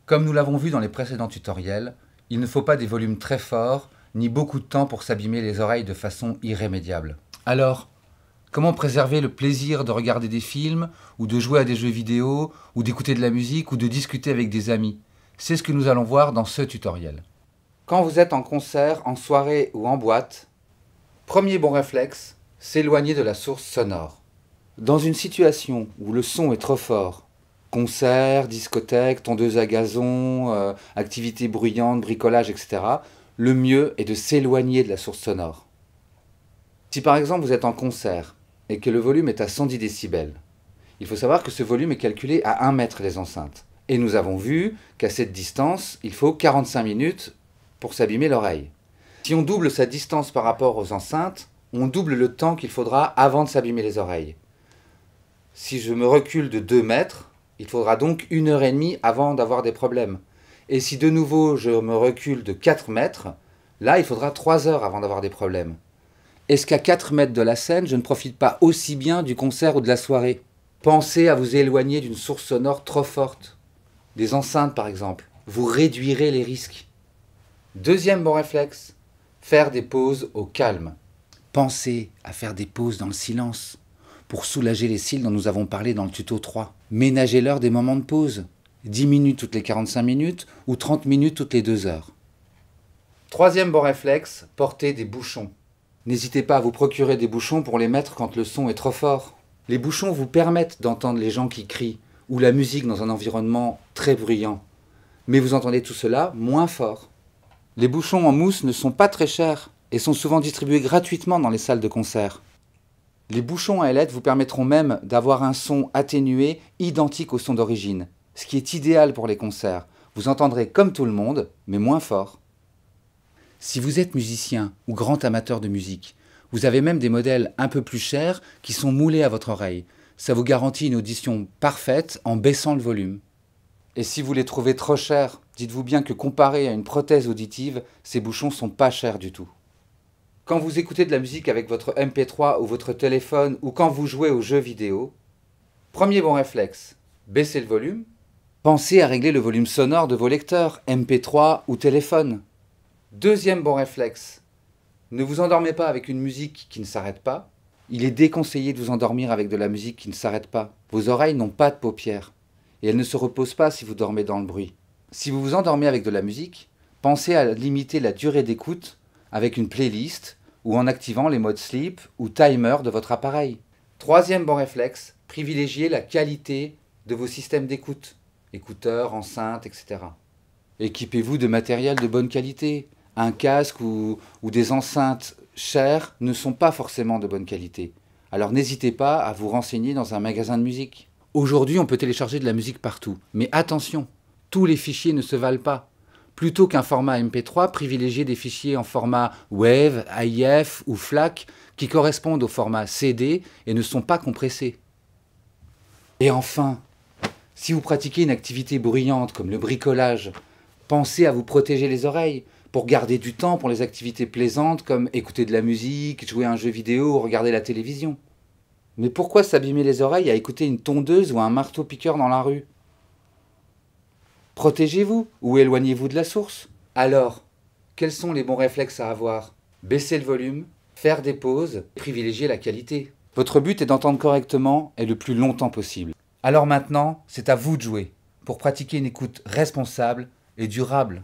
Comme nous l'avons vu dans les précédents tutoriels, il ne faut pas des volumes très forts, ni beaucoup de temps pour s'abîmer les oreilles de façon irrémédiable. Alors, comment préserver le plaisir de regarder des films, ou de jouer à des jeux vidéo, ou d'écouter de la musique, ou de discuter avec des amis? C'est ce que nous allons voir dans ce tutoriel. Quand vous êtes en concert, en soirée ou en boîte, premier bon réflexe, s'éloigner de la source sonore. Dans une situation où le son est trop fort, concert, discothèque, tondeuse à gazon, activités bruyantes, bricolage, etc., le mieux est de s'éloigner de la source sonore. Si par exemple vous êtes en concert et que le volume est à 110 décibels, il faut savoir que ce volume est calculé à 1 mètre les enceintes. Et nous avons vu qu'à cette distance, il faut 45 minutes pour s'abîmer l'oreille. Si on double sa distance par rapport aux enceintes, on double le temps qu'il faudra avant de s'abîmer les oreilles. Si je me recule de 2 mètres, il faudra donc 1h30 avant d'avoir des problèmes. Et si de nouveau je me recule de 4 mètres, là il faudra 3 heures avant d'avoir des problèmes. Est-ce qu'à 4 mètres de la scène, je ne profite pas aussi bien du concert ou de la soirée? Pensez à vous éloigner d'une source sonore trop forte. Des enceintes par exemple. Vous réduirez les risques. Deuxième bon réflexe, faire des pauses au calme. Pensez à faire des pauses dans le silence pour soulager les cils dont nous avons parlé dans le tuto 3. Ménagez-leur des moments de pause. 10 minutes toutes les 45 minutes ou 30 minutes toutes les 2 heures. Troisième bon réflexe, porter des bouchons. N'hésitez pas à vous procurer des bouchons pour les mettre quand le son est trop fort. Les bouchons vous permettent d'entendre les gens qui crient ou la musique dans un environnement très bruyant. Mais vous entendez tout cela moins fort. Les bouchons en mousse ne sont pas très chers et sont souvent distribués gratuitement dans les salles de concert. Les bouchons à ailettes vous permettront même d'avoir un son atténué identique au son d'origine, ce qui est idéal pour les concerts. Vous entendrez comme tout le monde, mais moins fort. Si vous êtes musicien ou grand amateur de musique, vous avez même des modèles un peu plus chers qui sont moulés à votre oreille. Ça vous garantit une audition parfaite en baissant le volume. Et si vous les trouvez trop chers, dites-vous bien que comparé à une prothèse auditive, ces bouchons sont pas chers du tout. Quand vous écoutez de la musique avec votre MP3 ou votre téléphone ou quand vous jouez aux jeux vidéo, premier bon réflexe, baissez le volume. Pensez à régler le volume sonore de vos lecteurs, MP3 ou téléphone. Deuxième bon réflexe, ne vous endormez pas avec une musique qui ne s'arrête pas. Il est déconseillé de vous endormir avec de la musique qui ne s'arrête pas. Vos oreilles n'ont pas de paupières et elles ne se reposent pas si vous dormez dans le bruit. Si vous vous endormez avec de la musique, pensez à limiter la durée d'écoute avec une playlist ou en activant les modes sleep ou timer de votre appareil. Troisième bon réflexe, privilégiez la qualité de vos systèmes d'écoute, écouteurs, enceintes, etc. Équipez-vous de matériel de bonne qualité. Un casque ou des enceintes chères ne sont pas forcément de bonne qualité. Alors n'hésitez pas à vous renseigner dans un magasin de musique. Aujourd'hui, on peut télécharger de la musique partout. Mais attention, tous les fichiers ne se valent pas. Plutôt qu'un format MP3, privilégiez des fichiers en format WAV, AIF ou FLAC qui correspondent au format CD et ne sont pas compressés. Et enfin, si vous pratiquez une activité bruyante comme le bricolage, pensez à vous protéger les oreilles pour garder du temps pour les activités plaisantes comme écouter de la musique, jouer à un jeu vidéo ou regarder la télévision. Mais pourquoi s'abîmer les oreilles à écouter une tondeuse ou un marteau-piqueur dans la rue? Protégez-vous ou éloignez-vous de la source. Alors, quels sont les bons réflexes à avoir? Baisser le volume, faire des pauses, privilégier la qualité. Votre but est d'entendre correctement et le plus longtemps possible. Alors maintenant, c'est à vous de jouer pour pratiquer une écoute responsable et durable.